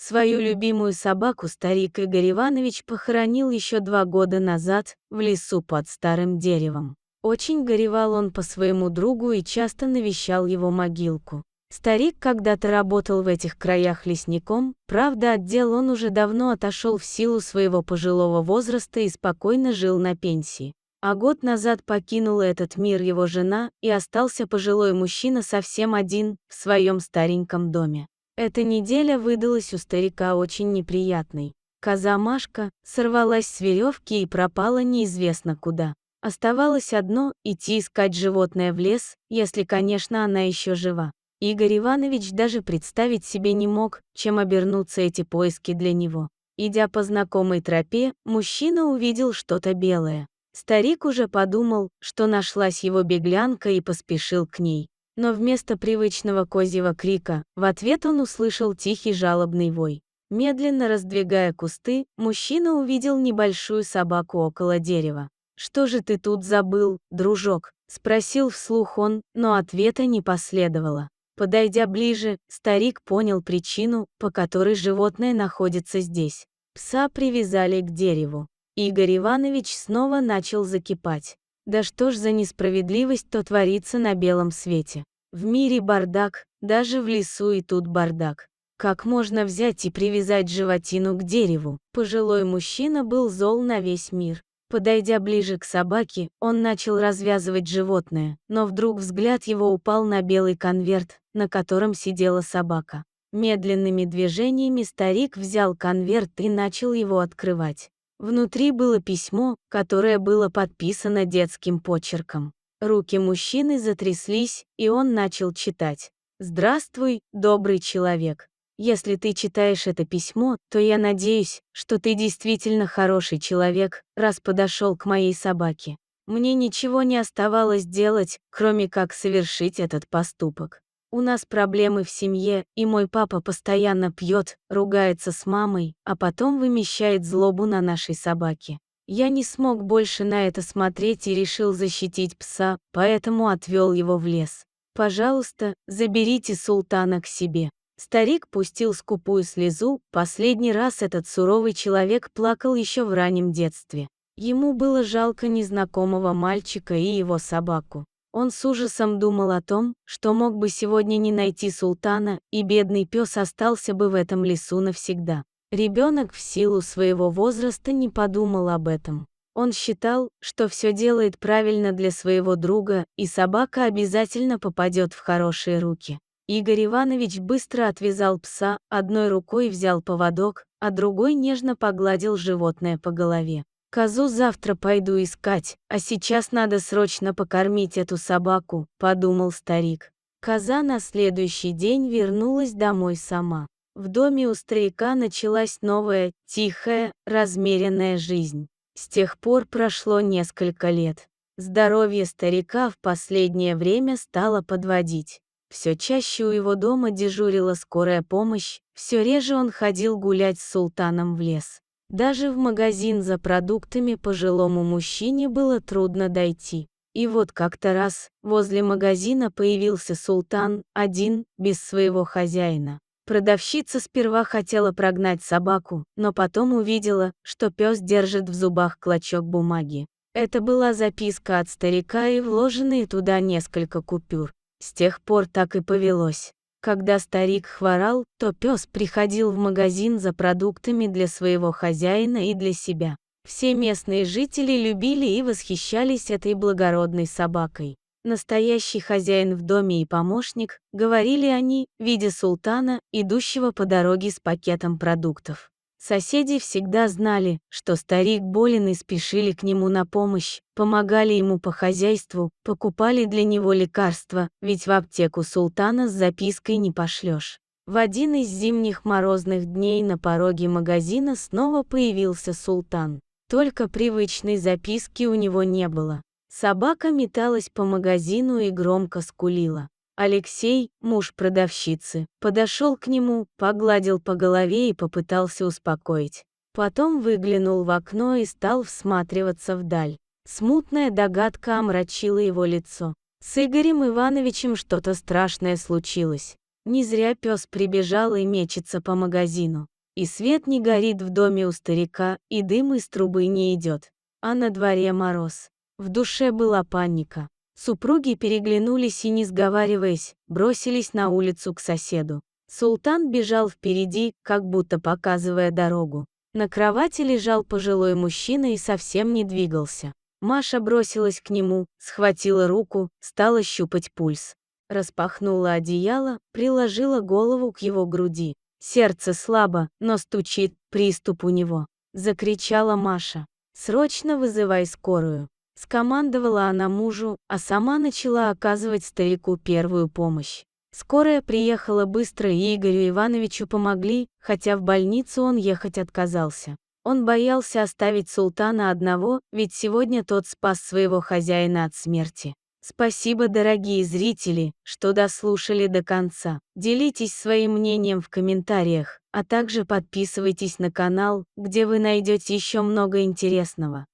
Свою любимую собаку старик Игорь Иванович похоронил еще 2 года назад, в лесу под старым деревом. Очень горевал он по своему другу и часто навещал его могилку. Старик когда-то работал в этих краях лесником, правда, от дел он уже давно отошел в силу своего пожилого возраста и спокойно жил на пенсии. А год назад покинула этот мир его жена, и остался пожилой мужчина совсем один, в своем стареньком доме. Эта неделя выдалась у старика очень неприятной. Коза Машка сорвалась с веревки и пропала неизвестно куда. Оставалось одно – идти искать животное в лес, если, конечно, она еще жива. Игорь Иванович даже представить себе не мог, чем обернутся эти поиски для него. Идя по знакомой тропе, мужчина увидел что-то белое. Старик уже подумал, что нашлась его беглянка, и поспешил к ней. Но вместо привычного козьего крика, в ответ он услышал тихий жалобный вой. Медленно раздвигая кусты, мужчина увидел небольшую собаку около дерева. «Что же ты тут забыл, дружок?» – спросил вслух он, но ответа не последовало. Подойдя ближе, старик понял причину, по которой животное находится здесь. Пса привязали к дереву. Игорь Иванович снова начал закипать. Да что ж за несправедливость-то творится на белом свете? В мире бардак, даже в лесу и тут бардак. Как можно взять и привязать животину к дереву? Пожилой мужчина был зол на весь мир. Подойдя ближе к собаке, он начал развязывать животное, но вдруг взгляд его упал на белый конверт, на котором сидела собака. Медленными движениями старик взял конверт и начал его открывать. Внутри было письмо, которое было подписано детским почерком. Руки мужчины затряслись, и он начал читать. «Здравствуй, добрый человек. Если ты читаешь это письмо, то я надеюсь, что ты действительно хороший человек, раз подошел к моей собаке. Мне ничего не оставалось делать, кроме как совершить этот поступок. У нас проблемы в семье, и мой папа постоянно пьет, ругается с мамой, а потом вымещает злобу на нашей собаке. Я не смог больше на это смотреть и решил защитить пса, поэтому отвел его в лес. Пожалуйста, заберите султана к себе». Старик пустил скупую слезу. Последний раз этот суровый человек плакал еще в раннем детстве. Ему было жалко незнакомого мальчика и его собаку. Он с ужасом думал о том, что мог бы сегодня не найти султана, и бедный пес остался бы в этом лесу навсегда. Ребенок в силу своего возраста не подумал об этом. Он считал, что все делает правильно для своего друга, и собака обязательно попадет в хорошие руки. Игорь Иванович быстро отвязал пса, одной рукой взял поводок, а другой нежно погладил животное по голове. «Козу завтра пойду искать, а сейчас надо срочно покормить эту собаку», – подумал старик. Коза на следующий день вернулась домой сама. В доме у старика началась новая, тихая, размеренная жизнь. С тех пор прошло несколько лет. Здоровье старика в последнее время стало подводить. Все чаще у его дома дежурила скорая помощь, все реже он ходил гулять с султаном в лес. Даже в магазин за продуктами пожилому мужчине было трудно дойти. И вот как-то раз возле магазина появился султан, один, без своего хозяина. Продавщица сперва хотела прогнать собаку, но потом увидела, что пес держит в зубах клочок бумаги. Это была записка от старика и вложенные туда несколько купюр. С тех пор так и повелось. Когда старик хворал, то пес приходил в магазин за продуктами для своего хозяина и для себя. Все местные жители любили и восхищались этой благородной собакой. Настоящий хозяин в доме и помощник, говорили они, видя султана, идущего по дороге с пакетом продуктов. Соседи всегда знали, что старик болен, и спешили к нему на помощь, помогали ему по хозяйству, покупали для него лекарства, ведь в аптеку султана с запиской не пошлешь. В один из зимних морозных дней на пороге магазина снова появился султан. Только привычной записки у него не было. Собака металась по магазину и громко скулила. Алексей, муж продавщицы, подошел к нему, погладил по голове и попытался успокоить. Потом выглянул в окно и стал всматриваться вдаль. Смутная догадка омрачила его лицо. С Игорем Ивановичем что-то страшное случилось. Не зря пес прибежал и мечется по магазину. И свет не горит в доме у старика, и дым из трубы не идет. А на дворе мороз. В душе была паника. Супруги переглянулись и, не сговариваясь, бросились на улицу к соседу. Султан бежал впереди, как будто показывая дорогу. На кровати лежал пожилой мужчина и совсем не двигался. Маша бросилась к нему, схватила руку, стала щупать пульс. Распахнула одеяло, приложила голову к его груди. Сердце слабо, но стучит, приступ у него. Закричала Маша. «Срочно вызывай скорую!» Скомандовала она мужу, а сама начала оказывать старику первую помощь. Скорая приехала быстро, и Игорю Ивановичу помогли, хотя в больницу он ехать отказался. Он боялся оставить Султана одного, ведь сегодня тот спас своего хозяина от смерти. Спасибо, дорогие зрители, что дослушали до конца. Делитесь своим мнением в комментариях, а также подписывайтесь на канал, где вы найдете еще много интересного.